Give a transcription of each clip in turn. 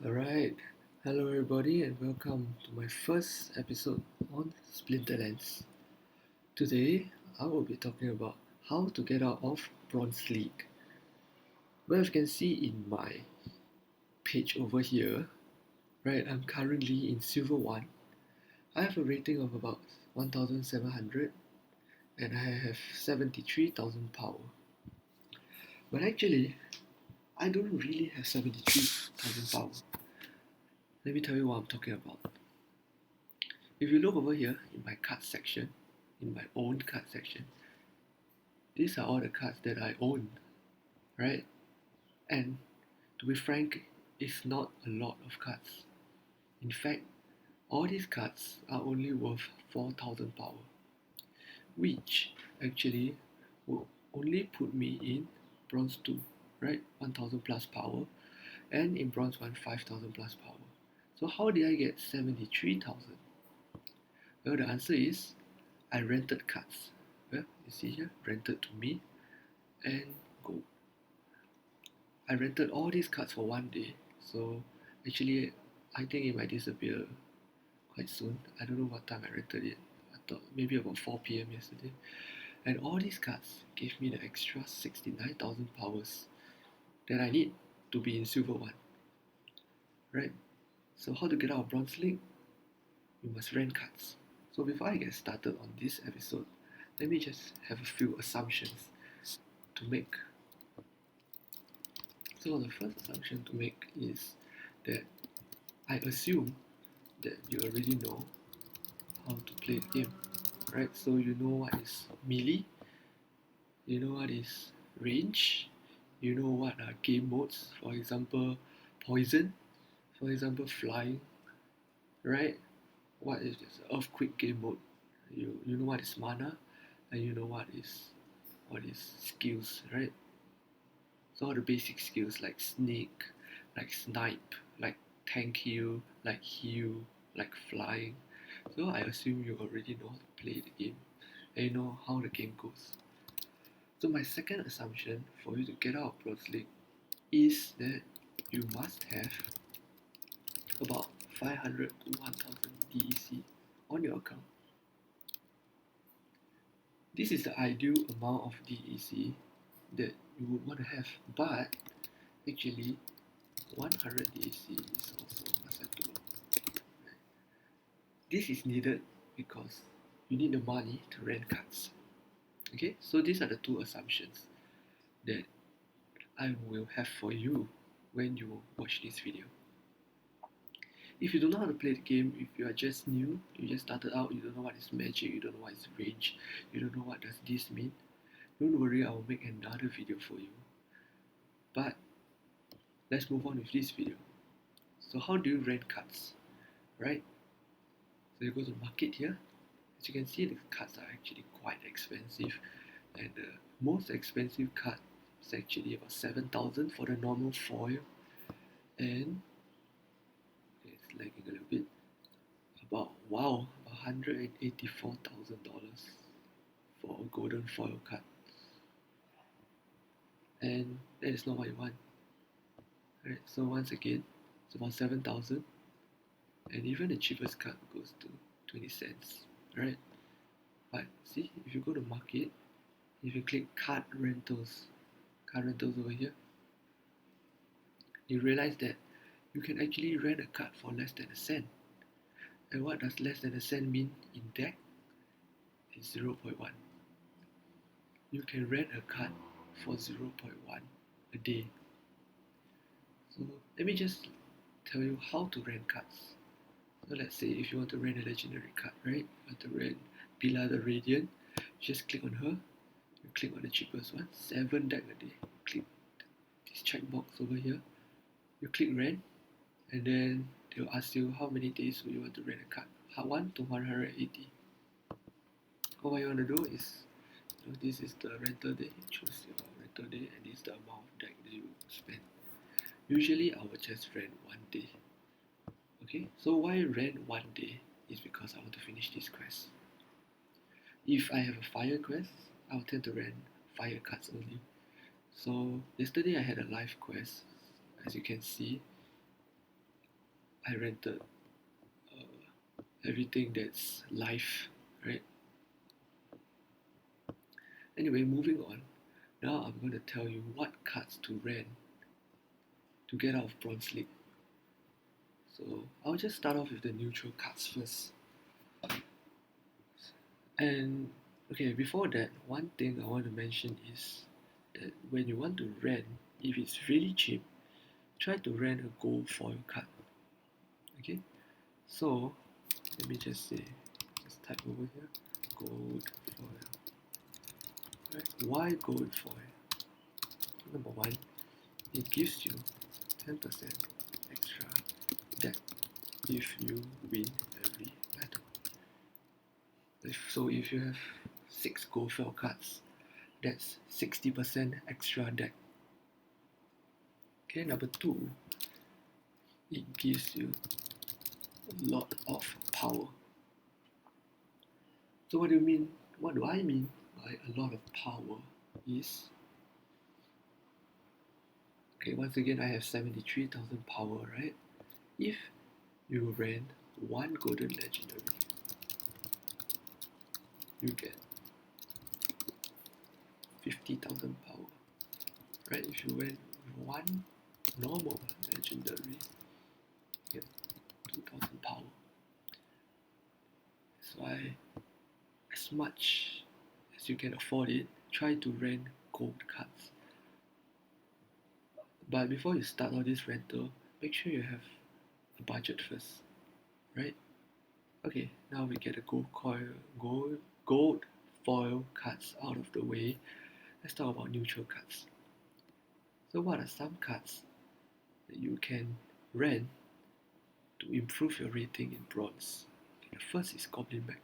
Alright, hello everybody and welcome to my first episode on Splinterlands. Today I will be talking about how to get out of Bronze League. Well, you can see in my page over here, right, I'm currently in Silver 1. I have a rating of about 1700 and I have 73,000 power. But actually, I don't really have 73,000 power. Let me tell you what I'm talking about. If you look over here in my card section, in my own card section, these are all the cards that I own, right? And to be frank, it's not a lot of cards. In fact, all these cards are only worth 4,000 power, which actually will only put me in Bronze 2, right? 1,000 plus power, and in Bronze 1, 5,000 plus power. So how did I get 73,000? Well, the answer is I rented cards. Well, you see here, rented to me, and go. I rented all these cards for one day, so actually I think it might disappear quite soon. I don't know what time I rented it. I thought maybe about 4 p.m. yesterday. And all these cards gave me the extra 69,000 powers that I need to be in Silver 1. Right? So how to get out of Bronze League? You must rent cards. So before I get started on this episode, let me just have a few assumptions to make. So the first assumption to make is that I assume that you already know how to play the game, right? So you know what is melee, you know what is range, you know what are game modes, for example, poison, for example, flying, right? What is this earthquake game mode? You know what is mana, and you know what is skills, right? So all the basic skills like sneak, like snipe, like tank heal, like flying. So I assume you already know how to play the game and you know how the game goes. So my second assumption for you to get out of Bronze League is that you must have about 500 to 1000 DEC on your account. This is the ideal amount of DEC that you would want to have, but actually 100 DEC is also acceptable. This is needed because you need the money to rent cards. Okay, so these are the two assumptions that I will have for you when you watch this video. If you don't know how to play the game, if you are just new, you just started out, you don't know what is magic, you don't know what is range, you don't know what does this mean, don't worry, I will make another video for you. But let's move on with this video. So how do you rent cards, right? So you go to the market here. As you can see, the cards are actually quite expensive, and the most expensive card is actually about 7,000 for the normal foil, and it's lagging a little bit. About $184,000 for a golden foil card, and that is not what you want. Right? So once again, it's about 7,000, and even the cheapest card goes to 20 cents, right? But see, if you go to market, if you click card rentals over here, you realize that you can actually rent a card for less than a cent. And what does less than a cent mean in deck? It's 0.1. You can rent a card for 0.1 a day. So let me just tell you how to rent cards. So let's say if you want to rent a legendary card, right? You want to rent Bila the Radiant, just click on her. You click on the cheapest one, 7 deck a day. Click this checkbox over here. You click rent, and then they'll ask you how many days will you want to rent a card. 1 to 180. What you want to do is, this is the rental day. Choose your rental day, and this is the amount of deck that you spend. Usually, I will just rent 1 day. Okay, so why rent 1 day is because I want to finish this quest. If I have a fire quest, I will tend to rent fire cards only. So yesterday I had a live quest, as you can see. I rented everything that's life, right? Anyway, moving on. Now I'm going to tell you what cards to rent to get out of Bronze League. So I'll just start off with the neutral cards first. And okay, before that, one thing I want to mention is that when you want to rent, if it's really cheap, try to rent a gold foil card. Okay, so let me just say, just type over here, gold foil. Right? Why gold foil? Number one, it gives you 10% extra deck if you win every battle. If you have 6 gold foil cards, that's 60% extra deck. Okay, number 2, it gives you a lot of power. So what do I mean by a lot of power is, okay, once again I have 73,000 power, right? If you rent 1 golden legendary, you get 50,000 power, right? If you rent 1 normal legendary, you get 2,000 power. That's why, as much as you can afford it, try to rent gold cards. But before you start all this rental, make sure you have a budget first, right? Okay, now we get the gold foil cards out of the way. Let's talk about neutral cards. So what are some cards that you can rent to improve your rating in bronze? Okay, the first is Goblin Mech.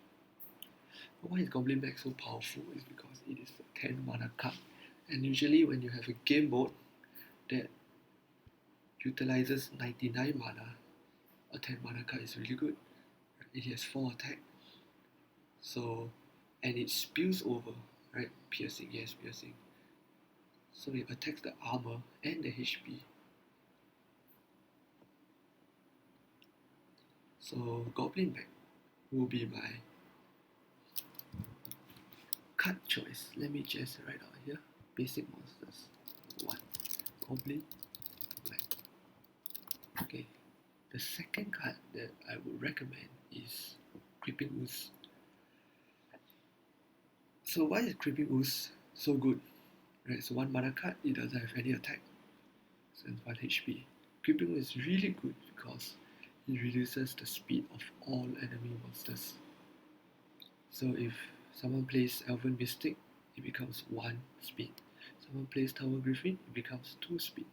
Why is Goblin Mech so powerful? Is because it is a 10 mana card, and usually when you have a game mode that utilizes 99 mana, a 10 mana card is really good. It has 4 attack, so, and it spills over, right? Piercing, yes, piercing. So it attacks the armor and the HP. So Goblin Mech will be my card choice. Let me just write out here. Basic monsters. 1. Goblin Mech. Okay. The second card that I would recommend is Creeping Ooze. So why is Creeping Ooze so good? Right, so 1 mana card, it doesn't have any attack. So it's 1 HP. Creeping Ooze is really good because it reduces the speed of all enemy monsters. So if someone plays Elven Mystic, it becomes 1 speed. Someone plays Tower Griffin, it becomes 2 speed.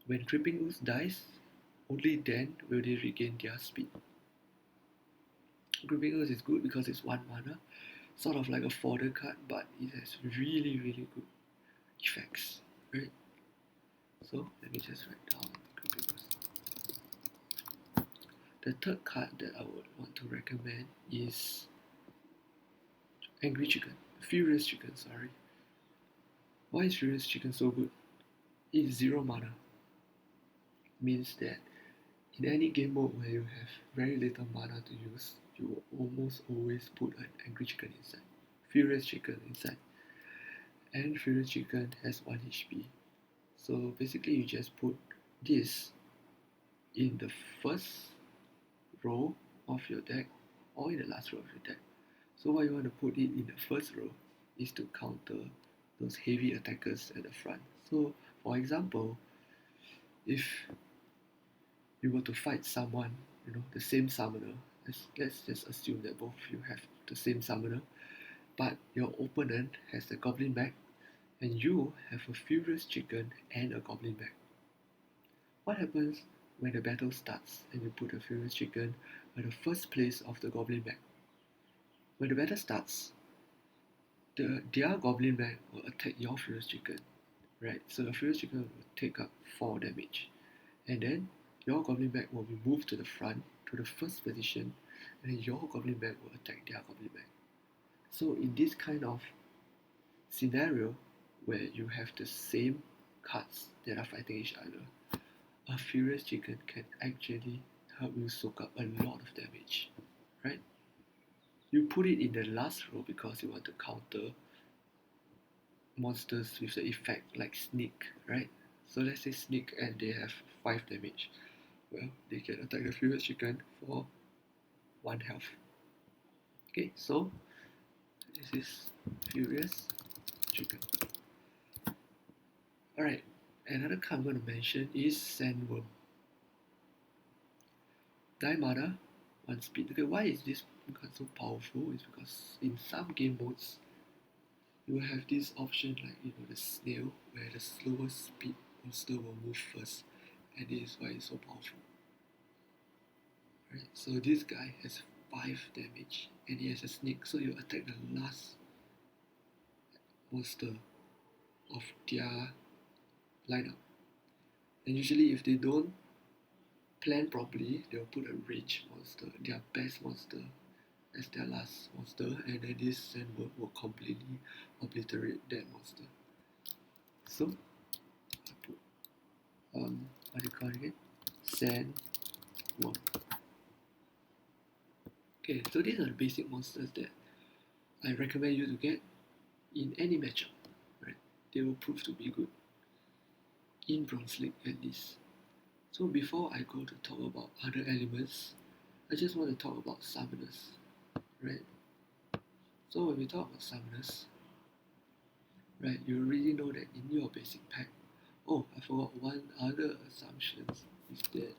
When Creeping Ooze dies, only then will they regain their speed. Creeping Ooze is good because it's 1 mana, sort of like a fodder card, but it has really good effects, right? So let me just write down Creeping Ooze. The third card that I would want to recommend is Furious Chicken, sorry. Why is Furious Chicken so good? It is 0 mana. Means that in any game mode where you have very little mana to use, you will almost always put an Angry Chicken inside. Furious Chicken inside. And Furious Chicken has 1 HP. So basically you just put this in the first row of your deck or in the last row of your deck. So why you want to put it in the first row is to counter those heavy attackers at the front. So for example, if you were to fight someone, the same summoner, let's just assume that both of you have the same summoner, but your opponent has the Goblin Mech and you have a Furious Chicken and a Goblin Mech. What happens when the battle starts and you put a Furious Chicken at the first place of the Goblin Mech? When the battle starts, their Goblin Mech will attack your Furious Chicken, right? So your Furious Chicken will take up 4 damage, and then your Goblin Mech will be moved to the front, to the first position, and then your Goblin Mech will attack their Goblin Mech. So in this kind of scenario, where you have the same cards that are fighting each other, a Furious Chicken can actually help you soak up a lot of damage, right? You put it in the last row because you want to counter monsters with the effect like Sneak, right? So let's say Sneak and they have 5 damage. Well, they can attack the Furious Chicken for 1 health. Okay, so this is Furious Chicken. Alright, another card I'm going to mention is Sandworm. Die mana, 1 speed. Okay, why is this card so powerful? It's because in some game modes, you will have this option like, the snail, where the slowest speed monster will move first. And this is why it's so powerful. Right, so this guy has 5 damage, and he has a sneak, so you attack the last monster of their lineup. And usually if they don't plan properly, they'll put a rage monster, their best monster, as their last monster, and then this sandworm will completely obliterate that monster. So I put what do you call it again? Sandworm. Okay, so these are the basic monsters that I recommend you to get in any matchup, right? They will prove to be good in Bronze League at least. So before I go to talk about other elements, I just want to talk about summoners, right? So when we talk about summoners, right, you already know that in your basic pack. Oh, I forgot one other assumption is that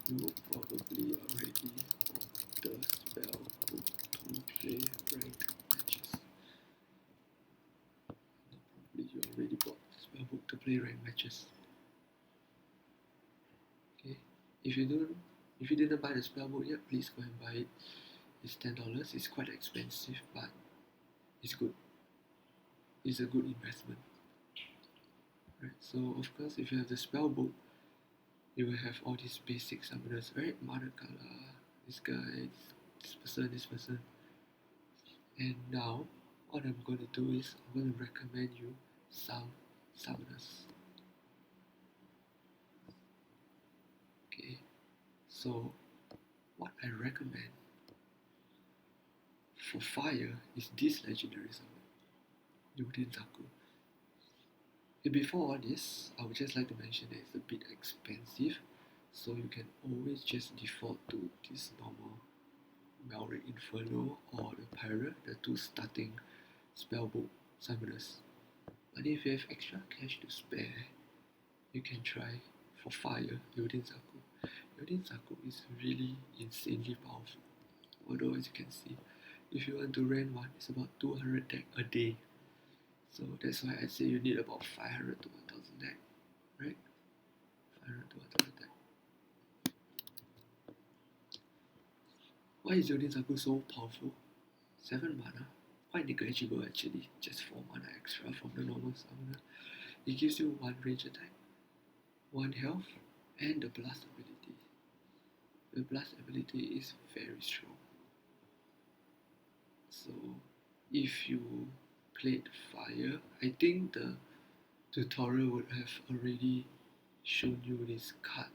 you probably already bought the spell book to play ranked matches. Probably you already bought the spell book to play ranked matches. Okay, if you didn't buy the spell book yet, please go and buy it. It's $10. It's quite expensive, but it's good. It's a good investment. Right. So of course, if you have the spell book, you will have all these basic summoners, right? Mitica, this guy, this person. And now, what I'm going to do is I'm going to recommend you some summoners. Okay. So what I recommend for fire is this legendary summon, Yodin Zaku. And before all this, I would just like to mention that it's a bit expensive, so you can always just default to this normal Malric Inferno or the Pirate, the 2 starting spellbook summoners. But if you have extra cash to spare, you can try for fire Yodin Zaku. Yodin Zaku is really insanely powerful. Although as you can see, if you want to rent one, it's about 200 deck a day. So that's why I say you need about 500 to 1000 deck, right? 500 to 1000 deck. Why is Yodin Zaku so powerful? 7 mana, quite negligible actually, just 4 mana extra from the normal summoner. It gives you 1 range attack, 1 health, and the blast ability. The blast ability is very strong. So if you played fire, I think the tutorial would have already shown you this card.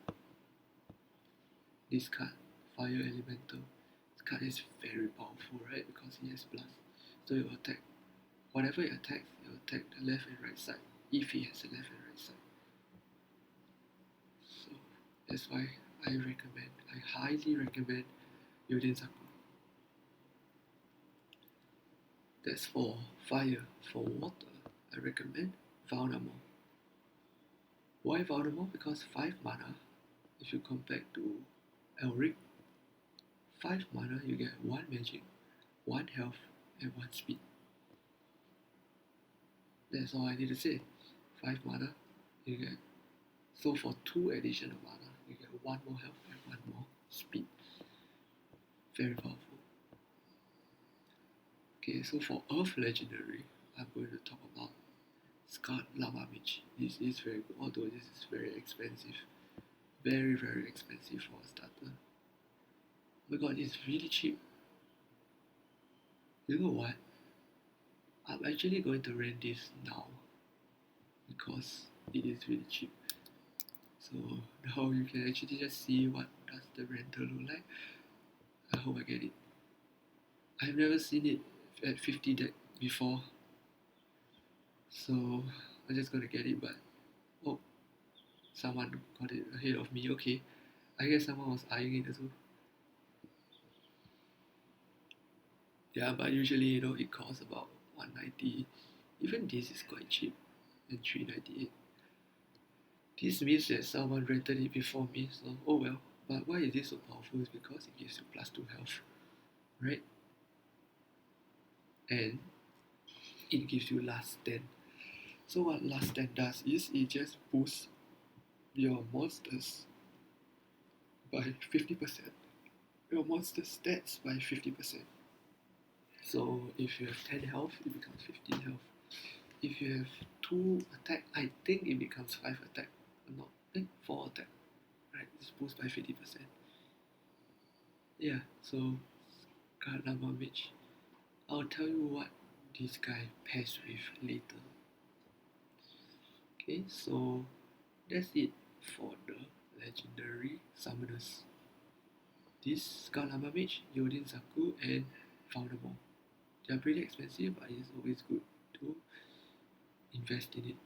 This card, Fire Elemental. This card is very powerful, right? Because he has blast. So it will attack. Whatever it attacks, it will attack the left and right side, if he has a left and right side. So that's why I highly recommend Yodin Zaku. That's for fire. For water, I recommend Valnamor. Why Valnamor? Because 5 mana, if you compare to Elric, 5 mana you get 1 magic, 1 health, and 1 speed. That's all I need to say. 5 mana, you get. So for 2 additional mana, you get 1 more health and 1 more speed. Very powerful. Okay, so for Earth Legendary, I'm going to talk about Scarred Llama Mage. This is very good, although this is very expensive. Very, very expensive for a starter. Oh my god, it's really cheap. You know what? I'm actually going to rent this now because it is really cheap. So now you can actually just see what does the render look like. I hope I get it. I've never seen it at 50 deck before, so I'm just gonna get it. But oh, someone got it ahead of me. Okay, I guess someone was eyeing it as well. Yeah, but usually it costs about 190. Even this is quite cheap, and 398. This means that someone rented it before me, so oh well. But why is it so powerful? Is because it gives you +2 health, right? And it gives you last stand. So what last stand does is it just boosts your monsters by 50%. Your monster stats by 50%. So if you have 10 health, it becomes 15 health. If you have 2 attack, I think it becomes 5 attack. Not 4 attack. Right, it's boosted by 50%. Yeah, so Llama Mage. I'll tell you what this guy pairs with later. Okay, so that's it for the legendary summoners. This Llama Mage, Yodin, Zaku, and Valnamor. They are pretty expensive, but it's always good to invest in it.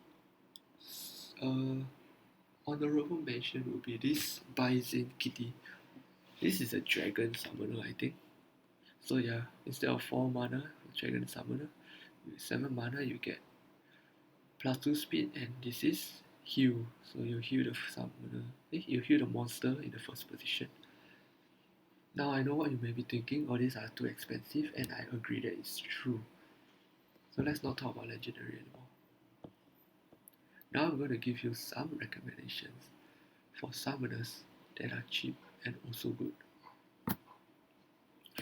Honorable mention would be this Byzantine. This is a dragon summoner, I think. So yeah, instead of 4 mana, dragon summoner, with 7 mana you get +2 speed, and this is heal. So you heal the summoner. You heal the monster in the first position. Now I know what you may be thinking, all these are too expensive, and I agree that it's true. So let's not talk about legendary anymore. Now I'm going to give you some recommendations for summoners that are cheap and also good.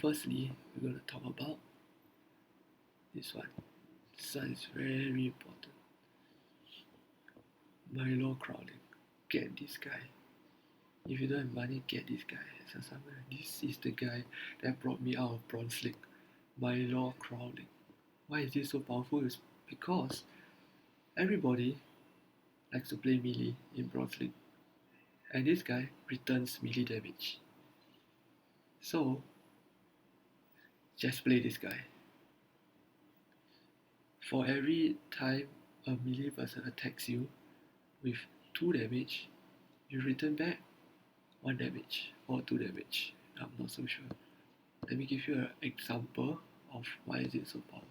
Firstly, we're going to talk about this one. This one is very important. Myor Crawling. Get this guy. If you don't have money, get this guy as a summoner. This is the guy that brought me out of Bronze League. Myor Crawling. Why is this so powerful? It's because everybody likes to play melee in Bronze League. And this guy returns melee damage. So, just play this guy. For every time a melee person attacks you with 2 damage, you return back 1 damage or 2 damage. I'm not so sure. Let me give you an example of why is it so powerful.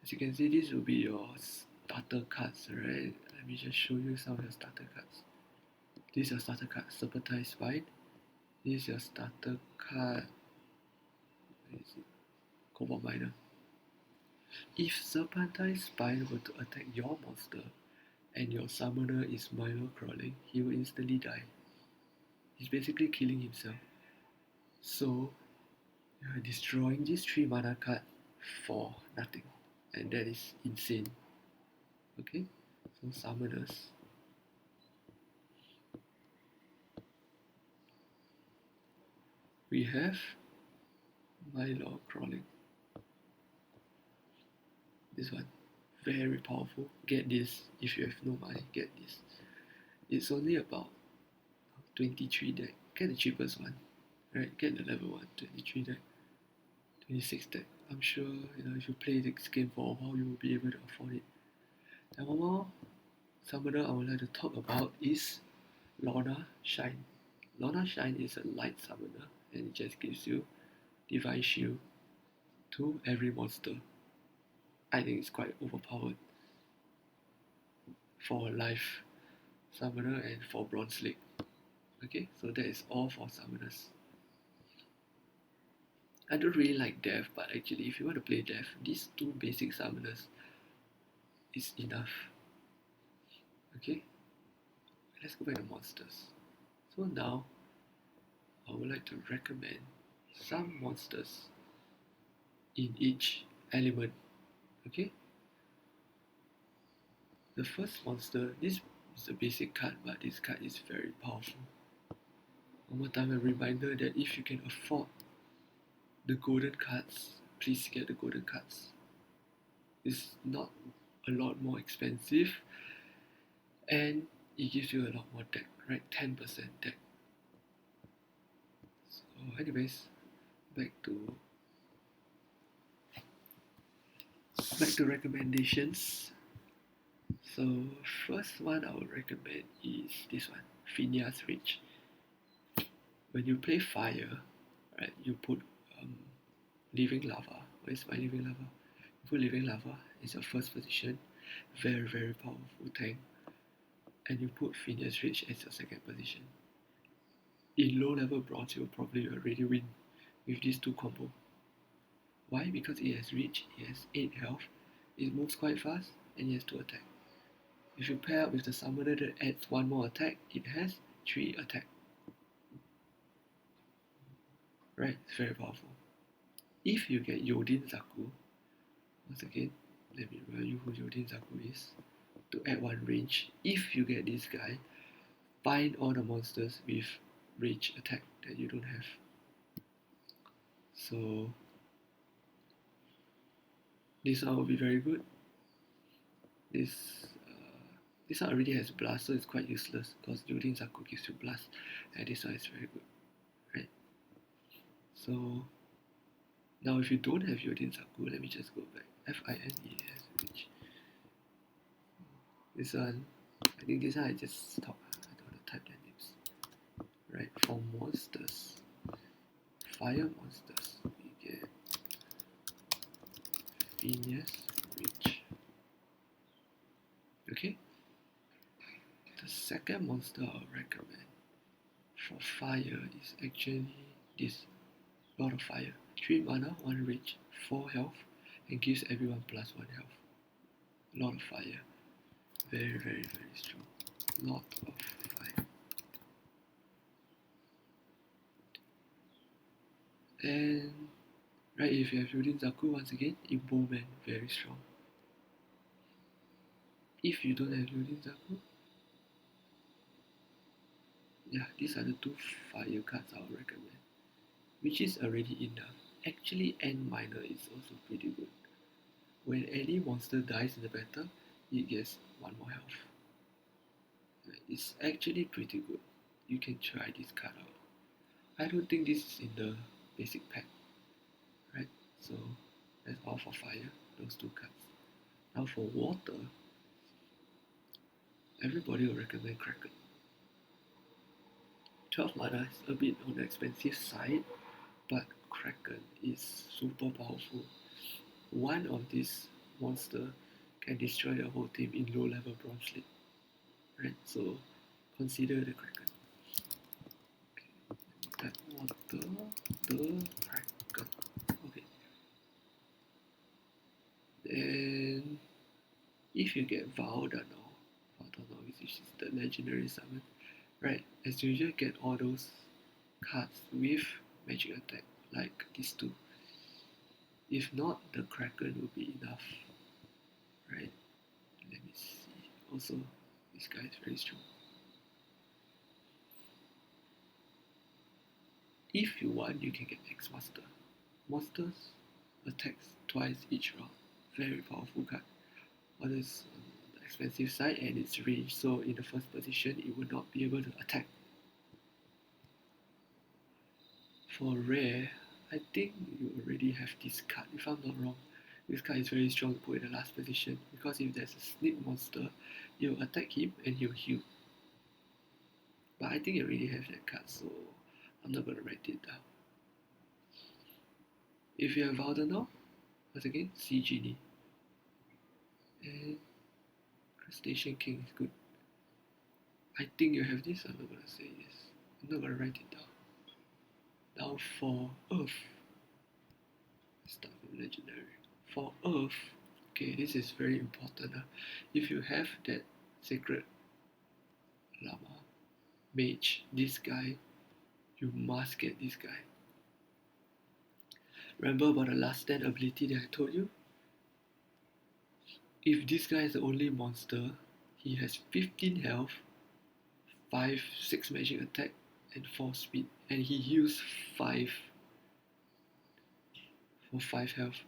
As you can see, this will be your starter cards, right? Let me just show you some of your starter cards. This is your starter card, Serpentine Spine. This is your starter card, where is it? Cobalt Miner. If Serpentine Spine were to attack your monster and your summoner is Myor Crawling, he will instantly die. He's basically killing himself. So you are destroying this 3 mana card for nothing, and that is insane. Okay, so summoners. We have Myor Crawling. This one, very powerful. Get this. If you have no money, get this. It's only about 23 deck. Get the cheapest one, right? Get the level 1, 23 deck, 26 deck. I'm sure if you play this game for a while, you will be able to afford it. And one more summoner I would like to talk about is Lorna Shine. Lorna Shine is a light summoner, and it just gives you Divine Shield to every monster. I think it's quite overpowered for a life summoner and for Bronze League. Okay, so that is all for summoners. I don't really like Death, but actually if you want to play Death, these 2 basic summoners is enough. Okay, let's go back to monsters. So now I would like to recommend some monsters in each element. Okay, the first monster, this is a basic card, but this card is very powerful. One more time, a reminder that if you can afford the golden cards, please get the golden cards. It's not a lot more expensive, and it gives you a lot more deck, right? 10% deck. So anyways, back to recommendations. So first one I would recommend is this one, Fineas Ridge. When you play fire, right, you put living lava. Where's my living lava? You put living lava as your first position, very very powerful tank, and you put Fineas Ridge as your second position. In low level bronze, you'll probably already win with these two combo. Why? Because it has reach, it has 8 health, it moves quite fast, and it has 2 attack. If you pair up with the summoner that adds 1 more attack, it has 3 attack. Right, it's very powerful. If you get Yodin Zaku, once again, let me remind you who Yodin Zaku is, to add 1 range. If you get this guy, find all the monsters with range attack that you don't have. So this one will be very good. This one already has blast, so it's quite useless because Yodin Zaku gives you blast, and this one is very good, right? So now if you don't have Yodin Zaku, let me just go back. Fineas Ridge. This one, I think this one I just stop. I don't want to type their names. Right, for monsters, fire monsters, we get Fineas Ridge. Okay. The second monster I'll recommend for fire is actually this Lord of Fire. 3 mana, 1 range, 4 health, and gives everyone plus 1 health. Lord of Fire. Very, very, very strong. Lord of Fire. And, right, if you have Yodin Zaku, once again, Bowman, very strong. If you don't have Yodin Zaku, yeah, these are the 2 fire cards I would recommend, which is already enough. Actually, N minor is also pretty good. When any monster dies in the battle, it gets 1 more health. It's actually pretty good. You can try this card out. I don't think this is in the basic pack, right? So that's all for fire, those 2 cards. Now for water, everybody will recommend Kraken. 12 mana is a bit on the expensive side, but Kraken is super powerful. One of these monster can destroy the whole team in low level bronze league, right? So consider the Kraken. Okay, that water, the Kraken. Okay. Then if you get Valnamor, which is the legendary summon, right? As usual, get all those cards with magic attack, like these 2. If not, the Kraken will be enough, right? Let me see. Also, this guy is very strong. If you want, you can get X Master. Monsters attacks twice each round. Very powerful card. But it's on the expensive side and it's range, so in the first position it would not be able to attack. For rare, I think you already have this card, if I'm not wrong. This card is very strong to put in the last position, because if there's a snake monster, you'll attack him and he'll heal. But I think you already have that card, so I'm not gonna write it down. If you have Valnamor, once again, Sea Genie. And Crustacean King is good. I think you have this, I'm not gonna say this. I'm not gonna write it down. Now for Earth, let's start from Legendary. For Earth, okay, this is very important. If you have that Sacred Llama, Mage, this guy, you must get this guy. Remember about the last stand ability that I told you? If this guy is the only monster, he has 15 health, 6 magic attack, and 4 speed, and he heals 5 for 5 health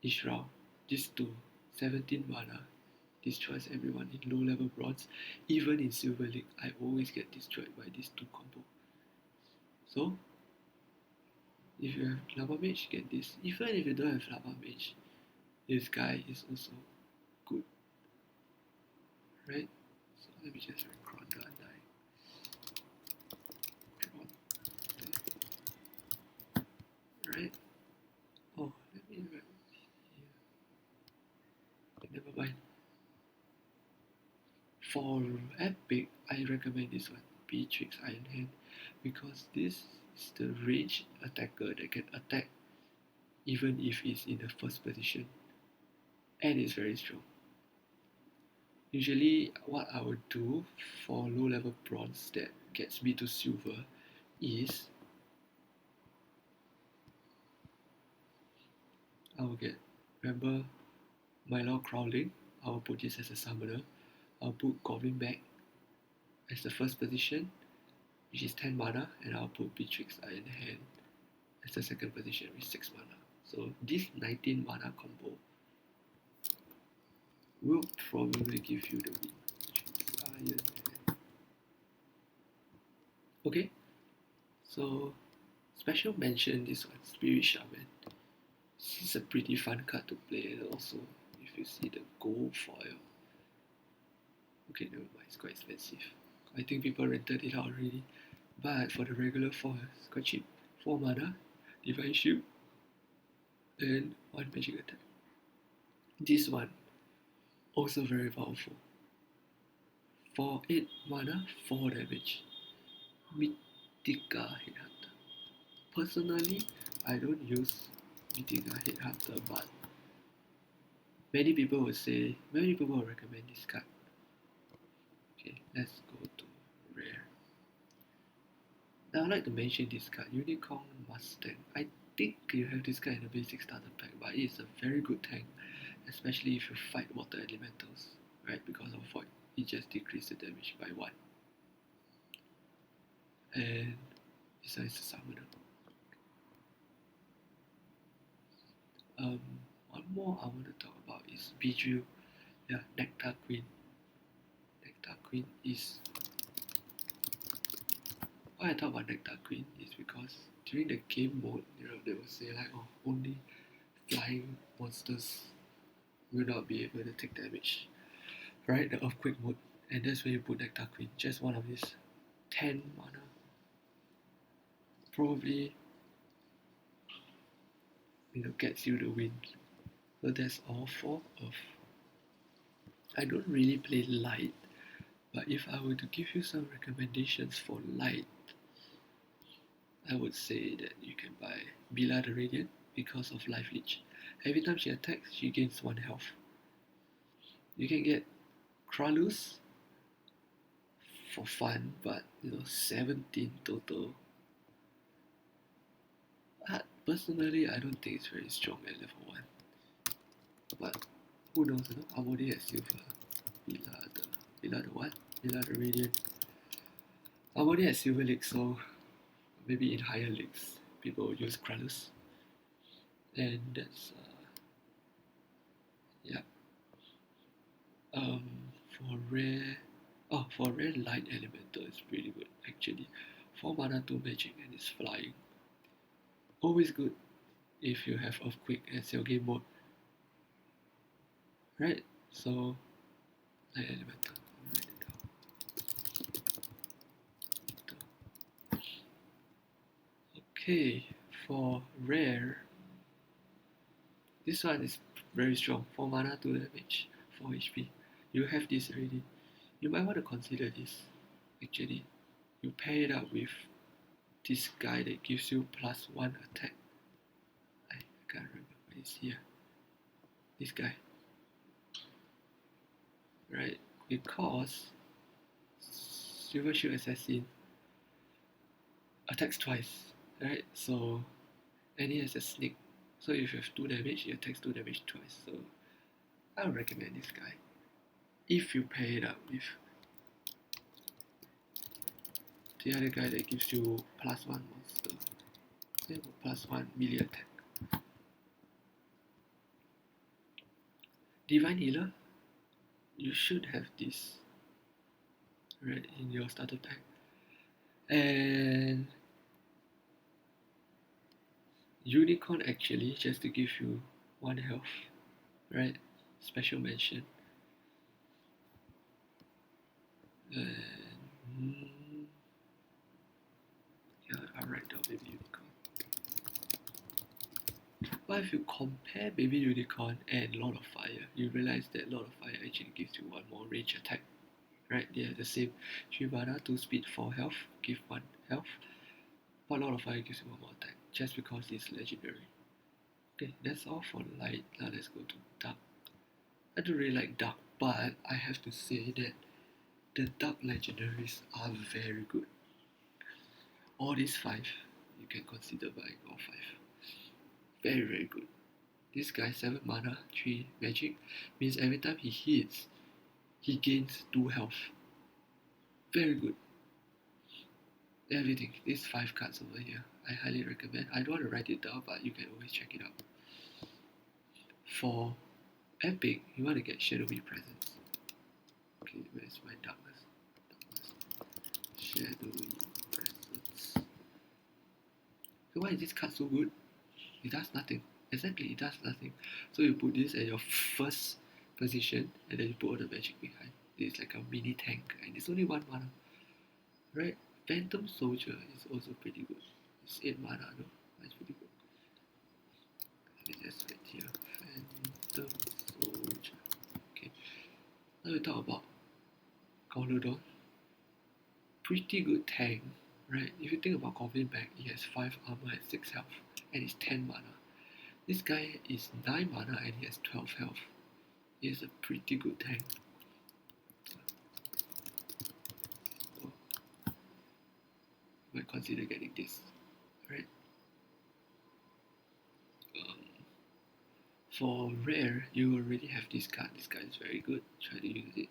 each round. These 2, 17 mana, destroys everyone in low level bronze. Even in Silver League, I always get destroyed by these two combo. So, if you have Llama Mage, get this. Even if you don't have Llama Mage, this guy is also good. Right? So let me just run Kron to Undying. Kron. Right? Oh, let me run here. Never mind. For Epic, I recommend this one, Beatrix Ironhand, because this is the ranged attacker that can attack even if it's in the first position, and it's very strong. Usually, what I would do for low level bronze that gets me to silver is I will get, remember, Myor Crawling, I will put this as a summoner. I'll put Goblin back as the first position, which is 10 mana, and I'll put Beatrix Ironhand as the second position with 6 mana. So this 19 mana combo will probably give you the win. Ironhand. Okay, so special mention this one, Spirit Shaman. This is a pretty fun card to play, and also if you see the gold foil. Okay, never mind, it's quite expensive. I think people rented it out already. But for the regular foil, it's quite cheap. 4 mana, Divine Shield, and 1 magic attack. This one, also very powerful. For 8 mana, 4 damage. Mitica Headhunter. Personally, I don't use Mitica Headhunter, but many people will recommend this card. Okay, let's go to rare. Now I'd like to mention this card, Unicorn Mustang. I think you have this card in the basic starter pack, but it's a very good tank, especially if you fight water elementals, right? Because of void, it just decreases the damage by 1. And besides the summoner. One more I want to talk about is Bijou. Yeah, Nectar Queen. Nectar Queen is... Why I talk about Nectar Queen is because during the game mode, they will say like, oh, only flying monsters will not be able to take damage. Right, the Earthquake mode. And that's where you put Nectar Queen. Just one of these 10 mana. Probably gets you the win. So that's all for Earth. I don't really play light, but if I were to give you some recommendations for light, I would say that you can buy Bila the Radiant because of Life Leech. Every time she attacks, she gains 1 health. You can get Kralus for fun, but 17 total. Personally, I don't think it's very strong at level 1. But who knows, I'm already at silver. Bila the what? Bila the Radiant. I'm already at Silver League, so maybe in higher leagues, people will use Kralus. And that's, yeah. For rare light elemental, it's pretty good actually. 4 mana, 2 magic, and it's flying. Always good if you have Earthquake as your game mode. Right? So, light elemental. I'll write it down. Okay, for rare, this one is very strong. 4 mana, 2 damage, 4 HP. You have this already. You might want to consider this. Actually, you pair it up with this guy that gives you +1 attack. I can't remember what it's here. This guy. Right? Because Silvershield Assassin attacks twice. Right? So, and he has a sneak. So if you have 2 damage, he attacks 2 damage twice. So I would recommend this guy. If you pair it up with the other guy that gives you +1 monster, +1 melee attack. Divine Healer, you should have this right in your starter pack. And Unicorn actually, just to give you 1 health, right? Special mention. And yeah, I'll write down Baby Unicorn. But if you compare Baby Unicorn and Lord of Fire, you realize that Lord of Fire actually gives you 1 more range attack. Right, they are the same. 3 mana, 2 speed, 4 health, give 1 health. But Lord of Fire gives you 1 more attack, just because it's legendary. Okay, that's all for light. Now let's go to dark. I don't really like dark, but I have to say that the dark legendaries are very good. All these 5, you can consider buying all 5. Very, very good. This guy, 7 mana, 3 magic, means every time he hits, he gains 2 health. Very good. Everything. These 5 cards over here, I highly recommend. I don't want to write it down, but you can always check it out. For epic, you want to get Shadowy Presence. Okay, where's my darkness? Shadowy Presence. So why is this card so good? It does nothing. Exactly, it does nothing. So you put this at your first position, and then you put all the magic behind. It's like a mini tank, and it's only 1 mana. Right? Phantom Soldier is also pretty good. It's 8 mana, no? That's pretty good. Let me just write here. Phantom Soldier. Okay. Now we talk about Gorlodon. Pretty good tank, right? If you think about Goblin back, he has 5 armor and 6 health, and it's 10 mana. This guy is 9 mana and he has 12 health. He is a pretty good tank. So, you might consider getting this, right? For rare, you already have this card. This card is very good. Try to use it.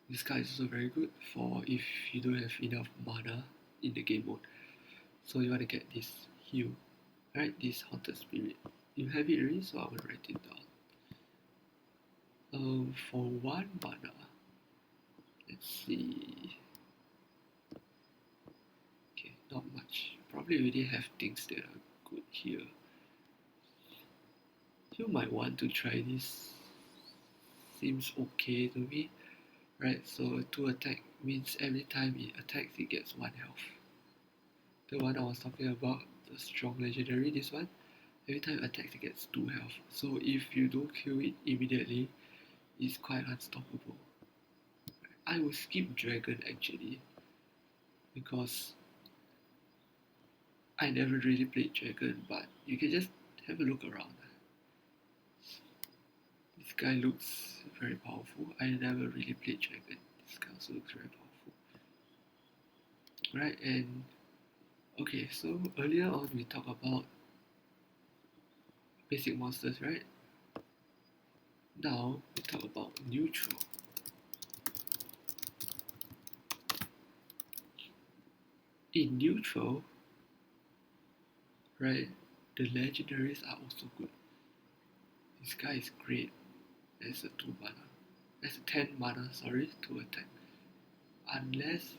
This card is also very good for if you don't have enough mana in the game mode. So you want to get this heal, right? This Haunted Spirit. You have it already, so I will write it down. For 1 mana, let's see. Okay, not much. Probably already have things that are good here. You might want to try this. Seems okay to me. Right, so 2 attack means every time it attacks it gets 1 health. The one I was talking about, the strong legendary, this one, every time it attacks it gets 2 health. So if you don't kill it immediately, it's quite unstoppable. I will skip dragon actually, because I never really played dragon, but you can just have a look around. This guy looks very powerful. I never really played dragon. This guy also looks very powerful. Right, and okay, so earlier on we talked about basic monsters, right? Now we talk about neutral. In neutral, right, the legendaries are also good. This guy is great. That's a 2 mana. That's a 10 mana, sorry, to attack. Unless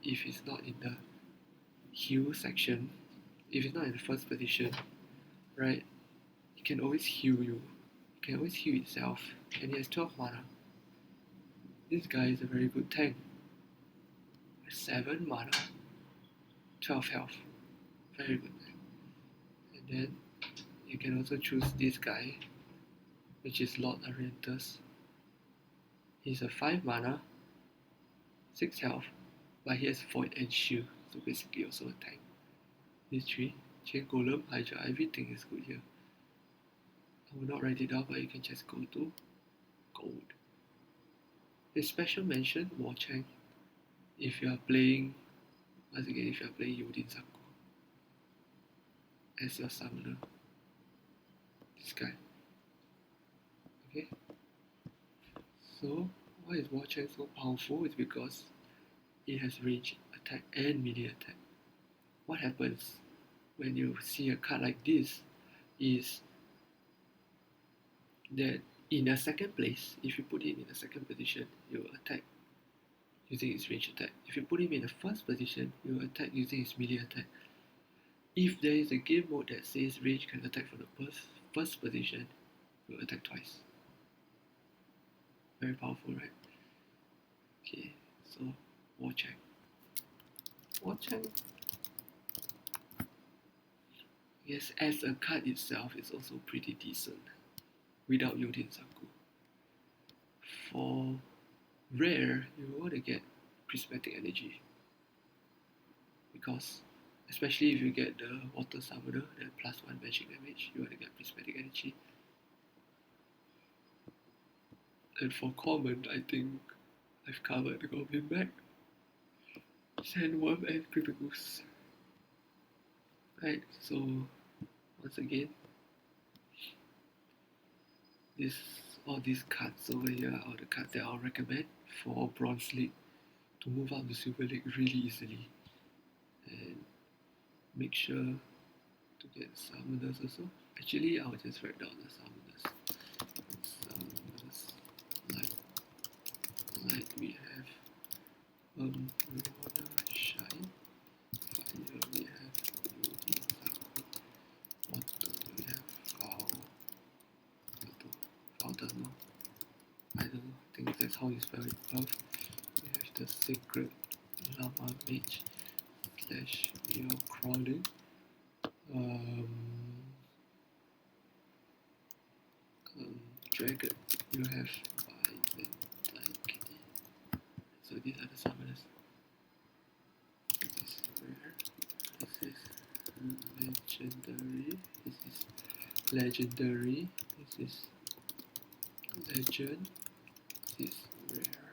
if it's not in the heal section, if it's not in the first position, right, it can always heal you. It can always heal itself, and it has 12 mana. This guy is a very good tank. 7 mana, 12 health. Very good tank. And then you can also choose this guy, which is Lord Orientus. He's a 5 mana, 6 health, but he has Void and Shield, so basically also a tank. These 3, Chain Golem, Hydra, everything is good here. I will not write it down, but you can just go to gold. A special mention, Warchang, if you are playing, once again, if you are playing Yodin Zaku as your summoner. This guy. Okay? So, why is Warchang so powerful? It's because it has range attack and melee attack. What happens when you see a card like this is that in a second place, if you put him in a second position, you will attack using his range attack. If you put him in the first position, you will attack using his melee attack. If there is a game mode that says range can attack from the first position, you will attack twice. Very powerful, right? Okay, so Warchang. Yes, as a card itself, it's also pretty decent without Yodin Zaku. For rare, you want to get prismatic energy, because especially if you get the water summoner, that +1 magic damage, you want to get prismatic energy. And for common, I think I've covered the Goblin Mech, Sandworm, and Ooze. Right, so once again, all these cards over here are the cards that I'll recommend for Bronze League to move up to Silver League really easily. And make sure to get summoners also. Actually, I'll just write down the summoners. Like we have Lorna, Shine. Fire we have Yodin, Zaku. Water we have Valnamor. I don't know, I think that's how you spell it. We have the Sacred Llama Mage / Myor Crawling. Dragon, you have Byzantine. So these are the summoners. This is rare. This is legendary. This is legendary. This is legend. This is rare.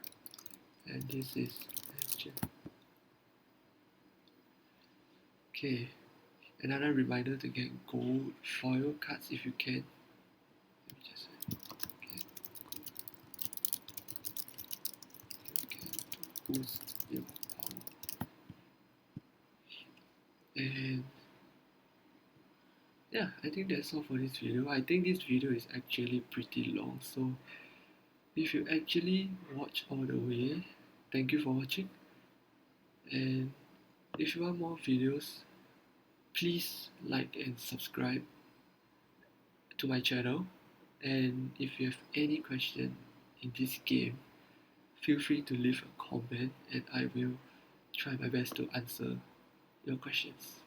And this is legend. Okay. Another reminder to get gold foil cards if you can. Let me just get gold. You can boost your power. And yeah, I think that's all for this video. I think this video is actually pretty long, so if you actually watch all the way, thank you for watching. And if you want more videos, please like and subscribe to my channel. And if you have any question in this game, feel free to leave a comment and I will try my best to answer your questions.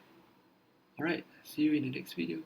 Alright, see you in the next video.